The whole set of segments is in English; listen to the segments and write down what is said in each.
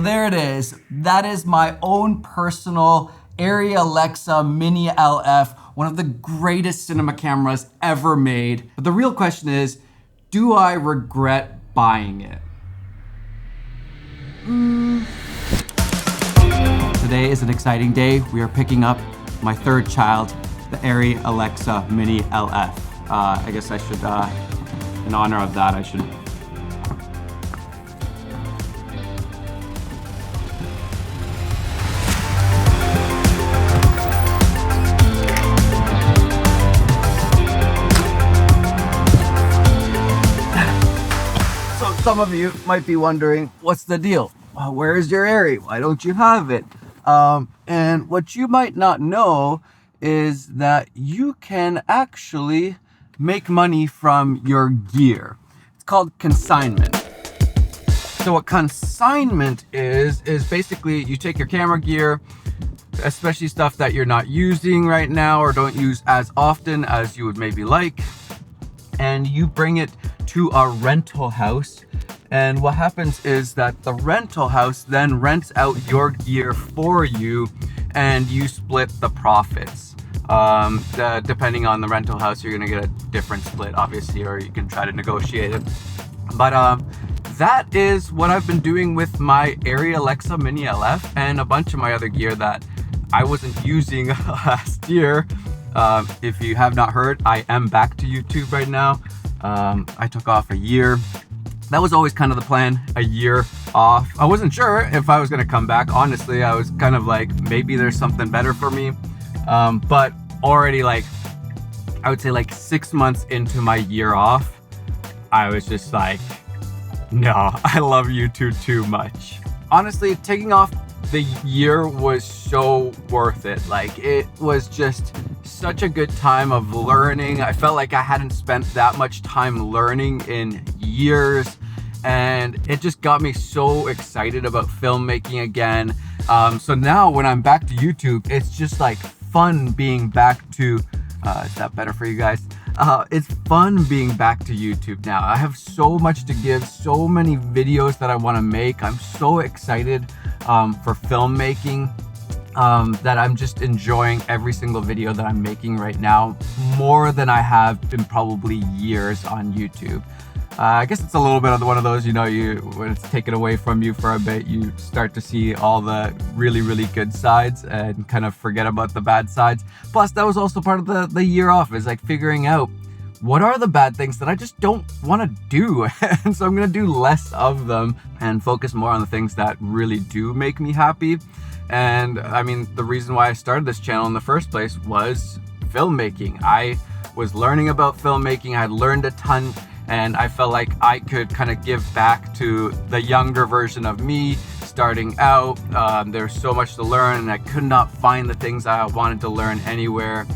there it is. That is my own personal Arri Alexa Mini LF, one of the greatest cinema cameras ever made. But the real question is, do I regret buying it? Today is an exciting day. We are picking up my third child, the Arri Alexa Mini LF. I guess I should, in honor of that, I should Some of you might be wondering, what's the deal? Where is your Arri? Why don't you have it? And what you might not know is that you can actually make money from your gear. It's called consignment. So what consignment is basically you take your camera gear, especially stuff that you're not using right now or don't use as often as you would maybe like, and you bring it to a rental house. And what happens is that the rental house then rents out your gear for you and you split the profits. Depending on the rental house, you're gonna get a different split, obviously, or you can try to negotiate it. But that is what I've been doing with my Arri Alexa Mini LF and a bunch of my other gear that I wasn't using last year. If you have not heard, I am back to YouTube right now. I took off a year. That was always kind of the plan, a year off. I wasn't sure if I was gonna come back. Honestly, I was kind of like, maybe there's something better for me. But already I would say 6 months into my year off, I was just like, no, I love YouTube too much. Honestly, taking off the year was so worth it. It was just such a good time of learning. I felt like I hadn't spent that much time learning in years, and it just got me so excited about filmmaking again. So now when I'm back to YouTube, it's just fun being back to, is that better for you guys? It's fun being back to YouTube now. I have so much to give, so many videos that I want to make. I'm so excited for filmmaking that I'm just enjoying every single video that I'm making right now, more than I have in probably years on YouTube. I guess it's a little bit of one of those, when it's taken away from you for a bit, you start to see all the really, really good sides and kind of forget about the bad sides. Plus, that was also part of the year off, is figuring out what are the bad things that I just don't want to do. And so I'm going to do less of them and focus more on the things that really do make me happy. And I mean, the reason why I started this channel in the first place was filmmaking. I was learning about filmmaking. I had learned a ton, and I felt like I could kind of give back to the younger version of me starting out. There's so much to learn, and I could not find the things I wanted to learn anywhere.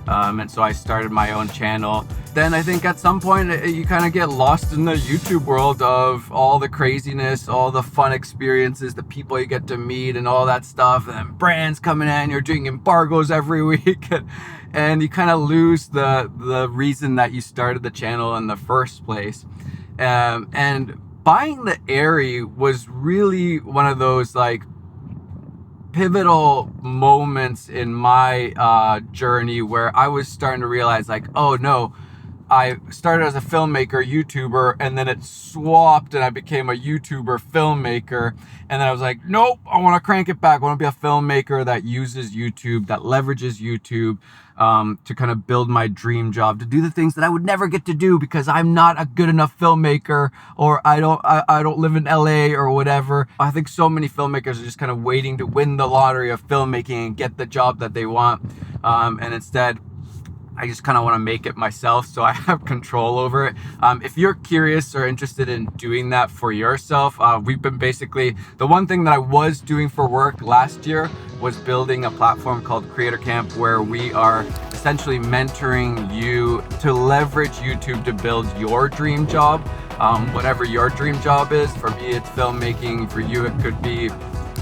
And so I started my own channel. Then I think at some point you kind of get lost in the YouTube world of all the craziness, all the fun experiences, the people you get to meet and all that stuff, and then brands coming in, you're doing embargoes every week. And you kind of lose the reason that you started the channel in the first place. And buying the Arri was really one of those pivotal moments in my journey where I was starting to realize oh no, I started as a filmmaker, YouTuber, and then it swapped and I became a YouTuber, filmmaker. And then I was like, nope, I want to crank it back. I want to be a filmmaker that uses YouTube, that leverages YouTube to kind of build my dream job, to do the things that I would never get to do because I'm not a good enough filmmaker, or I don't live in LA or whatever. I think so many filmmakers are just kind of waiting to win the lottery of filmmaking and get the job that they want. And instead, I just kind of want to make it myself so I have control over it. If you're curious or interested in doing that for yourself, we've been basically, the one thing that I was doing for work last year was building a platform called Creator Camp, where we are essentially mentoring you to leverage YouTube to build your dream job, whatever your dream job is. For me, it's filmmaking. For you, it could be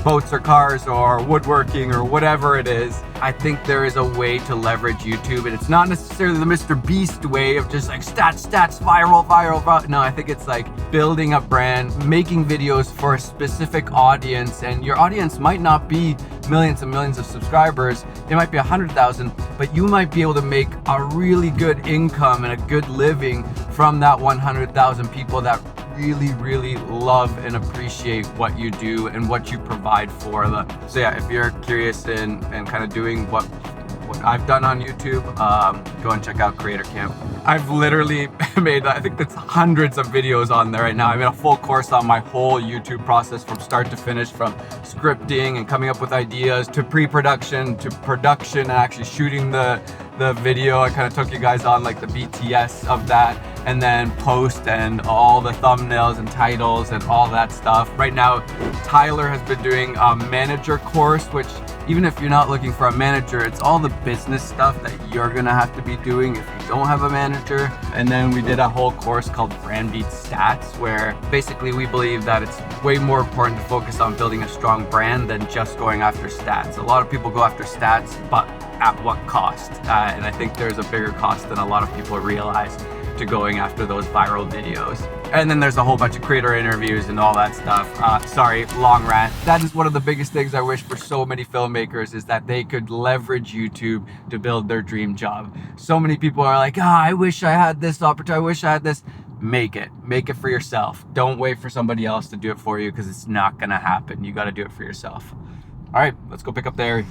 boats or cars or woodworking or whatever it is. I think there is a way to leverage YouTube, and it's not necessarily the Mr. Beast way of just like stats, viral. No, I think it's like building a brand, making videos for a specific audience, and your audience might not be millions and millions of subscribers. It might be 100,000, but you might be able to make a really good income and a good living from that 100,000 people that really love and appreciate what you do and what you provide for them. So yeah, if you're curious and kind of doing what I've done on YouTube, go and check out Creator Camp. I've literally made, I think that's hundreds of videos on there right now. I made a full course on my whole YouTube process from start to finish, from scripting and coming up with ideas to pre-production to production and actually shooting the video. I kind of took you guys on like the BTS of that, and then post and all the thumbnails and titles and all that stuff. Right now, Tyler has been doing a manager course, which even if you're not looking for a manager, it's all the business stuff that you're gonna have to be doing if you don't have a manager. And then we did a whole course called Brand Beats Stats, where basically we believe that it's way more important to focus on building a strong brand than just going after stats. A lot of people go after stats, but at what cost? And I think there's a bigger cost than a lot of people realize to going after those viral videos. And then there's a whole bunch of creator interviews and all that stuff. Sorry, long rant. That is one of the biggest things I wish for so many filmmakers, is that they could leverage YouTube to build their dream job. So many people are like, I wish I had this opportunity, I wish I had this. Make it for yourself. Don't wait for somebody else to do it for you, because it's not gonna happen. You gotta do it for yourself. All right, let's go pick up the Airy.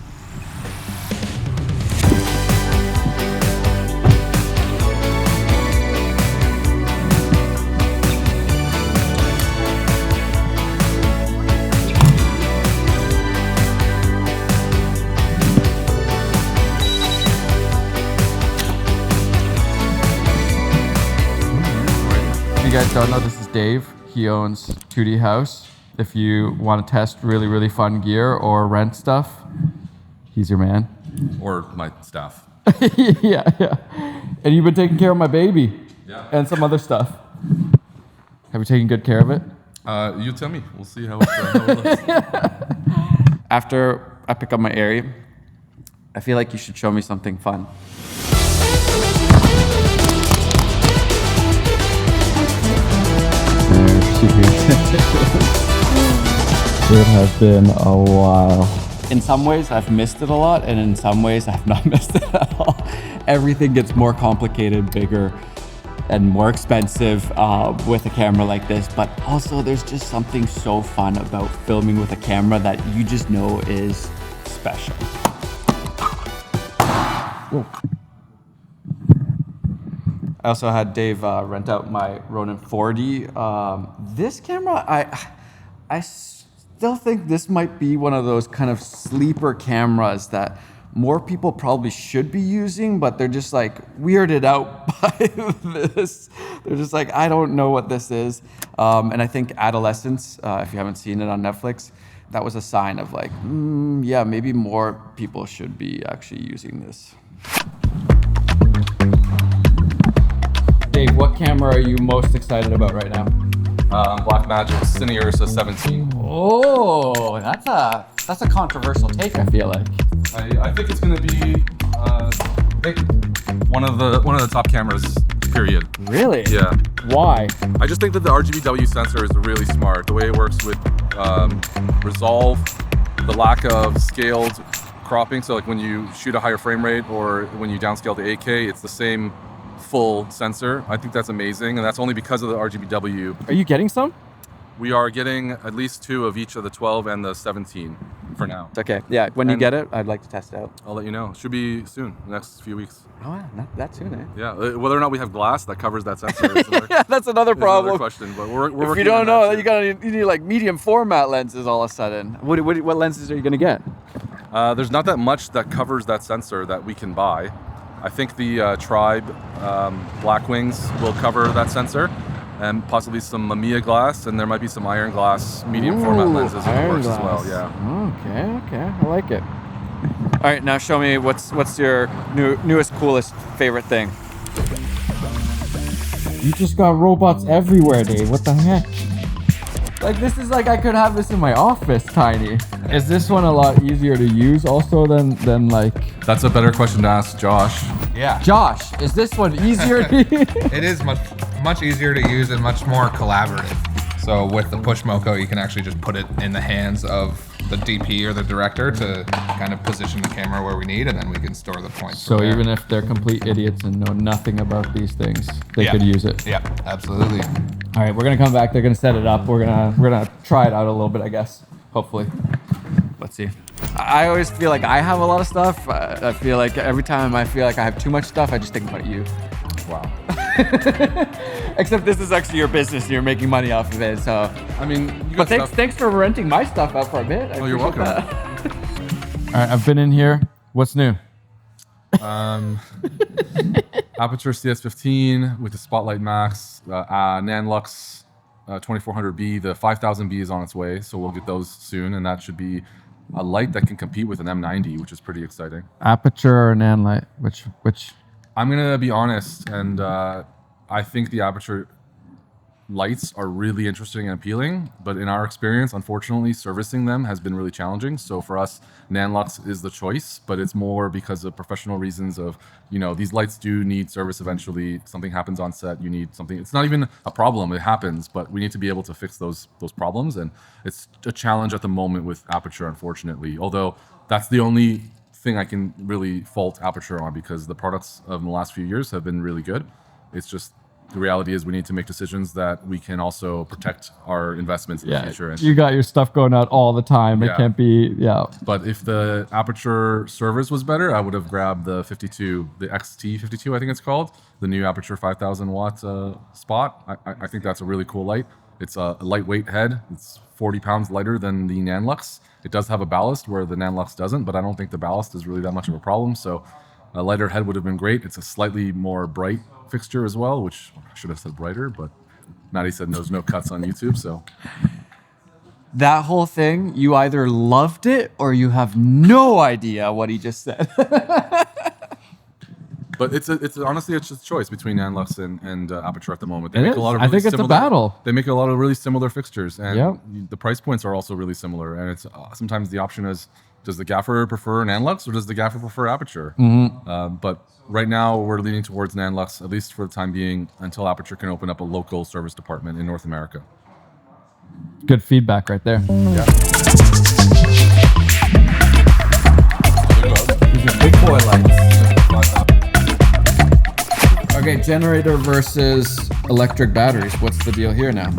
If you guys don't know, this is Dave. He owns 2D House. If you want to test really fun gear or rent stuff, he's your man. Or my staff. yeah. And you've been taking care of my baby. Yeah. And some other stuff. Have you taken good care of it? You tell me. We'll see how it looks. After I pick up my Airy, I feel like you should show me something fun. It has been a while. In some ways, I've missed it a lot, and in some ways, I've not missed it at all. Everything gets more complicated, bigger, and more expensive with a camera like this, but also there's just something so fun about filming with a camera that you just know is special. Whoa. I also had Dave rent out my Ronin 4D. This camera, I still think this might be one of those kind of sleeper cameras that more people probably should be using, but they're just like weirded out by this. They're just like, I don't know what this is. And I think Adolescence, if you haven't seen it on Netflix, that was a sign of like, yeah, maybe more people should be actually using this. Dave, what camera are you most excited about right now? Blackmagic Cine Ursa 17. Oh, that's a controversial take, I feel like. I think it's going to be one of the top cameras. Period. Really? Yeah. Why? I just think that the RGBW sensor is really smart. The way it works with resolve, the lack of scaled cropping. So like when you shoot a higher frame rate or when you downscale to 8K, it's the same full sensor. I think that's amazing, and that's only because of the RGBW. Are you getting some? We are getting at least 2 of each of the 12 and the 17 for now. Okay, yeah, when you get it, I'd like to test it out. I'll let you know. Should be soon, the next few weeks. Oh, yeah, not that soon, eh? Yeah, whether or not we have glass that covers that sensor is yeah, that's another problem. Another question, but we're working on that. If you don't know, you need like medium format lenses all of a sudden. What lenses are you gonna get? There's not that much that covers that sensor that we can buy. I think the Tribe Blackwings will cover that sensor, and possibly some Mamiya glass, and there might be some iron glass medium format lenses in the works as well. Yeah. Okay, I like it. All right, now show me what's your newest, coolest, favorite thing. You just got robots everywhere, Dave. What the heck? Like this is like I could have this in my office, tiny. Is this one a lot easier to use also than like? That's a better question to ask Josh. Yeah. Josh, is this one easier to use? It is much easier to use and much more collaborative. So with the push Moco, you can actually just put it in the hands of the DP or the director to kind of position the camera where we need, and then we can store the points. So from there. even if they're complete idiots and know nothing about these things, they could use it. Yeah, absolutely. All right, we're gonna come back. They're gonna set it up. We're gonna try it out a little bit, I guess. Hopefully. Let's see. I always feel like I have a lot of stuff. I feel like every time I feel like I have too much stuff, I just think about you. Wow. Except this is actually your business and you're making money off of it, so. I mean, you But got stuff. thanks for renting my stuff out for a bit. Oh, you're welcome. All right, I've been in here. What's new? Aperture CS15 with the Spotlight Max, Nanlux 2400B. The 5000B is on its way, so we'll get those soon, and that should be a light that can compete with an M90, which is pretty exciting. Aperture or nan light? Which? I'm gonna be honest, and I think the Aperture lights are really interesting and appealing, but in our experience, unfortunately, servicing them has been really challenging. So for us, Nanlux is the choice, but it's more because of professional reasons of, you know, these lights do need service eventually. Something happens on set, you need something. It's not even a problem, it happens, but we need to be able to fix those problems. And it's a challenge at the moment with Aperture, unfortunately, although that's the only thing I can really fault Aperture on, because the products of the last few years have been really good. It's just, the reality is we need to make decisions that we can also protect our investments in the future. And, You got your stuff going out all the time. It Yeah. can't be, but if the Aperture service was better, I would have grabbed the 52, the XT52, I think it's called, the new Aperture 5000 watt spot. I think that's a really cool light. It's a lightweight head. It's 40 pounds lighter than the Nanlux. It does have a ballast where the Nanlux doesn't, but I don't think the ballast is really that much of a problem. So a lighter head would have been great. It's a slightly more bright fixture as well, which I should have said brighter, but Matti said there's no cuts on YouTube, so. that whole thing, you either loved it or you have no idea what he just said. But it's honestly it's just a choice between Nanlux and Aperture at the moment. They It make is. a lot of I really think it's a similar, battle. They make a lot of really similar fixtures, and Yep. the price points are also really similar. And it's sometimes the option is, does the gaffer prefer Nanlux or does the gaffer prefer Aperture? But right now we're leaning towards Nanlux, at least for the time being, until Aperture can open up a local service department in North America. Good feedback right there. Yeah. These are big boy lights. Okay, generator versus electric batteries. What's the deal here now?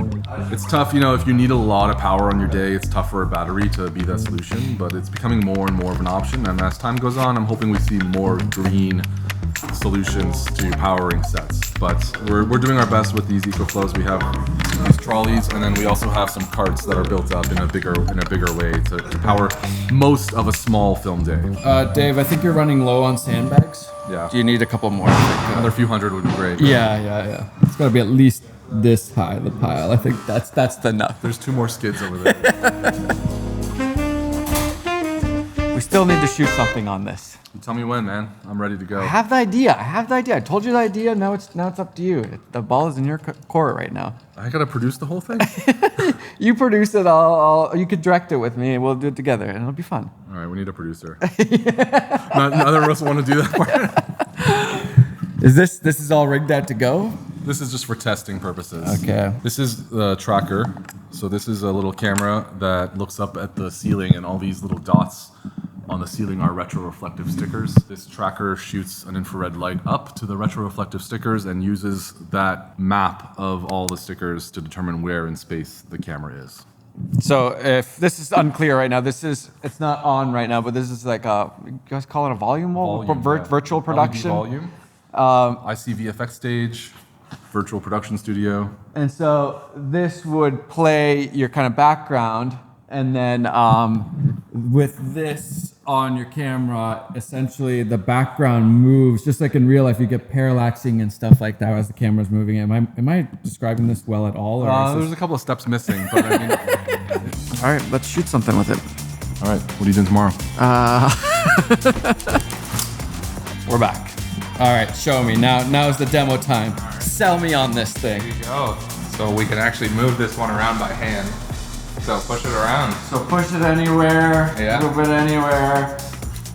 It's tough, you know, if you need a lot of power on your day, it's tough for a battery to be that solution, but it's becoming more and more of an option. And as time goes on, I'm hoping we see more green solutions to powering sets. But we're doing our best with these EcoFlows. We have these trolleys, and then we also have some carts that are built up in a bigger way to power most of a small film day. Dave, I think you're running low on sandbags. Yeah. Do you need a couple more? Another few hundred would be great. Yeah. It's got to be at least this high, the pile. I think that's the enough. There's 2 more skids over there. We still need to shoot something on this. You tell me when, man. I'm ready to go. I have the idea. I told you the idea. Now it's up to you. The ball is in your court right now. I gotta produce the whole thing? You produce it. You could direct it with me, and we'll do it together, and it'll be fun. All right, we need a producer. Neither of us want to do that part. Is this is all rigged out to go? This is just for testing purposes. Okay. This is the tracker. So this is a little camera that looks up at the ceiling, and all these little dots on the ceiling are retroreflective stickers. This tracker shoots an infrared light up to the retroreflective stickers and uses that map of all the stickers to determine where in space the camera is. So if this is unclear right now, it's not on right now, but this is like you guys call it a volume wall? Virtual production? LED volume. I see VFX stage, virtual production studio. And so this would play your kind of background, and then with this on your camera, essentially the background moves, just like in real life, you get parallaxing and stuff like that as the camera's moving. Am I describing this well at all? Or There's a couple of steps missing, but I mean... All right, let's shoot something with it. All right, what are you doing tomorrow? We're back. All right, show me. Now's the demo time. Sell me on this thing. There you go. So we can actually move this one around by hand. So push it around. So push it anywhere, Yeah. move it anywhere.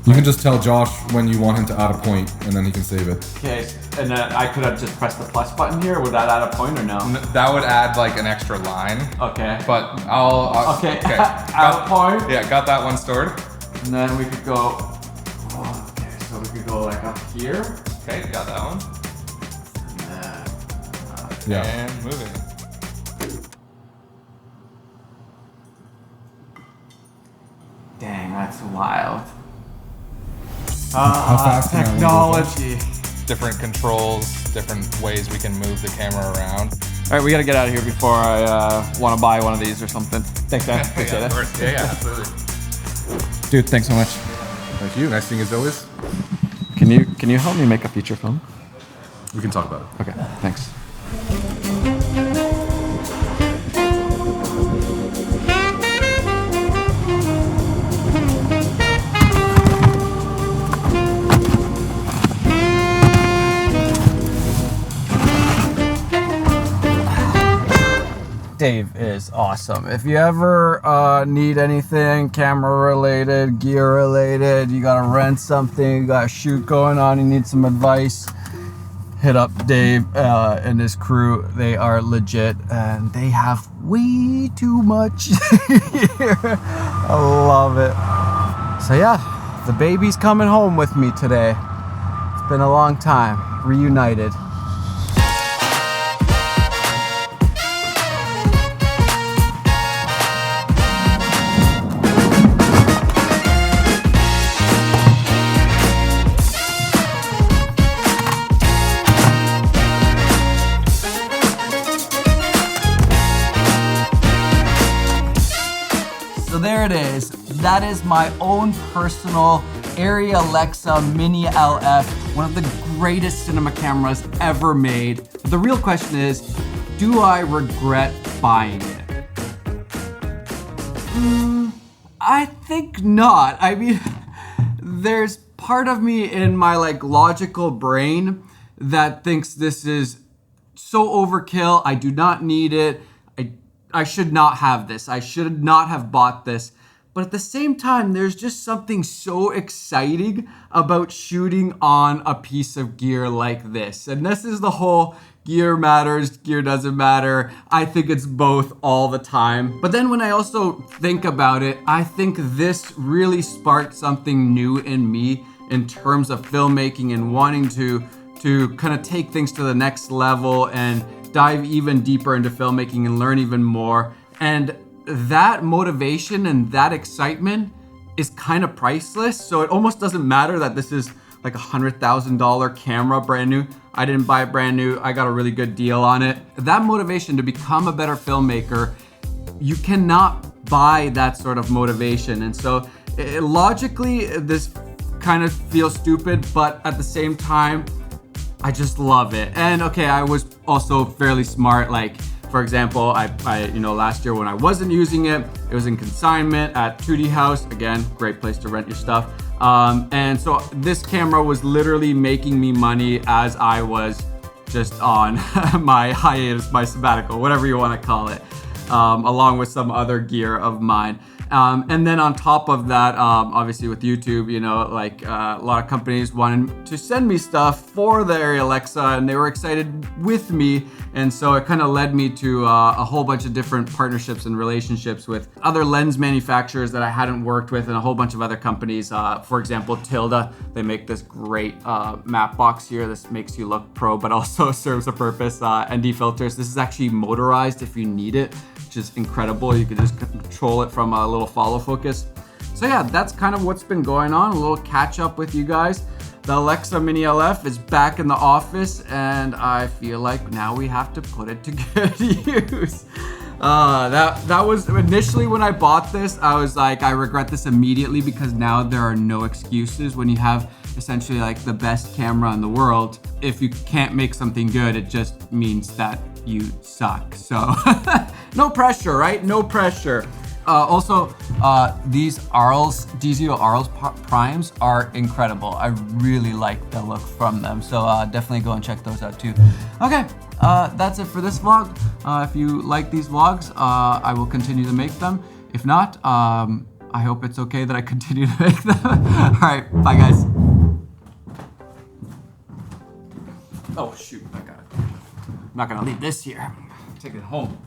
You can just tell Josh when you want him to add a point, and then he can save it. Okay, and then I could have just pressed the plus button here. Would that add a point or no? That would add like an extra line. Okay. But I'll Okay, okay. add a point. Yeah, got that one stored. And then we could go, okay, so we could go like up here. Okay, got that one. Yeah. And moving. Dang, that's wild. How fast can I only go technology. Different controls, different ways we can move the camera around. All right, we gotta get out of here before I want to buy one of these or something. Thanks, man. Appreciate Yeah, it. of course. Yeah, absolutely. Dude, thanks so much. Thank you. Nice seeing you as always. Can you help me make a feature film? We can talk about it. Okay, thanks. Dave is awesome. If you ever need anything camera related, gear related, you gotta rent something, you got a shoot going on, you need some advice, hit up Dave and his crew. They are legit and they have way too much gear. I love it. So yeah, the baby's coming home with me today. It's been a long time, reunited. So there it is. That is my own personal Arri Alexa Mini LF, one of the greatest cinema cameras ever made. But the real question is, do I regret buying it? I think not. I mean, there's part of me in my logical brain that thinks this is so overkill. I do not need it. I should not have this. I should not have bought this. But at the same time, there's just something so exciting about shooting on a piece of gear like this. And this is the whole gear matters, gear doesn't matter. I think it's both all the time. But then when I also think about it, I think this really sparked something new in me in terms of filmmaking and wanting to kind of take things to the next level and dive even deeper into filmmaking and learn even more. And that motivation and that excitement is kind of priceless. So it almost doesn't matter that this is like $100,000 camera, brand new. I didn't buy it brand new. I got a really good deal on it. That motivation to become a better filmmaker, you cannot buy that sort of motivation. And so logically, this kind of feels stupid, but at the same time, I just love it. And okay, I was also fairly smart. Like, for example, I last year when I wasn't using it, it was in consignment at 2D House. Again, great place to rent your stuff. And so this camera was literally making me money as I was just on my hiatus, my sabbatical, whatever you want to call it, along with some other gear of mine. And then on top of that, obviously with YouTube, a lot of companies wanted to send me stuff for the Arri Alexa and they were excited with me. And so it kind of led me to a whole bunch of different partnerships and relationships with other lens manufacturers that I hadn't worked with and a whole bunch of other companies. For example, Tilda, they make this great map box here. This makes you look pro, but also serves a purpose. ND filters. This is actually motorized if you need it, which is incredible. You can just control it from a little follow focus. So yeah, that's kind of what's been going on. A little catch up with you guys. The Alexa Mini LF is back in the office and I feel like now we have to put it to good use. That was initially when I bought this, I was like, I regret this immediately because now there are no excuses when you have essentially like the best camera in the world. If you can't make something good, it just means that you suck. So no pressure, right? No pressure. Also, these Arls, D0 Arls primes are incredible. I really like the look from them, so definitely go and check those out too. Okay, that's it for this vlog. If you like these vlogs, I will continue to make them. If not, I hope it's okay that I continue to make them. All right, bye guys. Oh shoot, I got it. I'm not gonna leave this here. Take it home.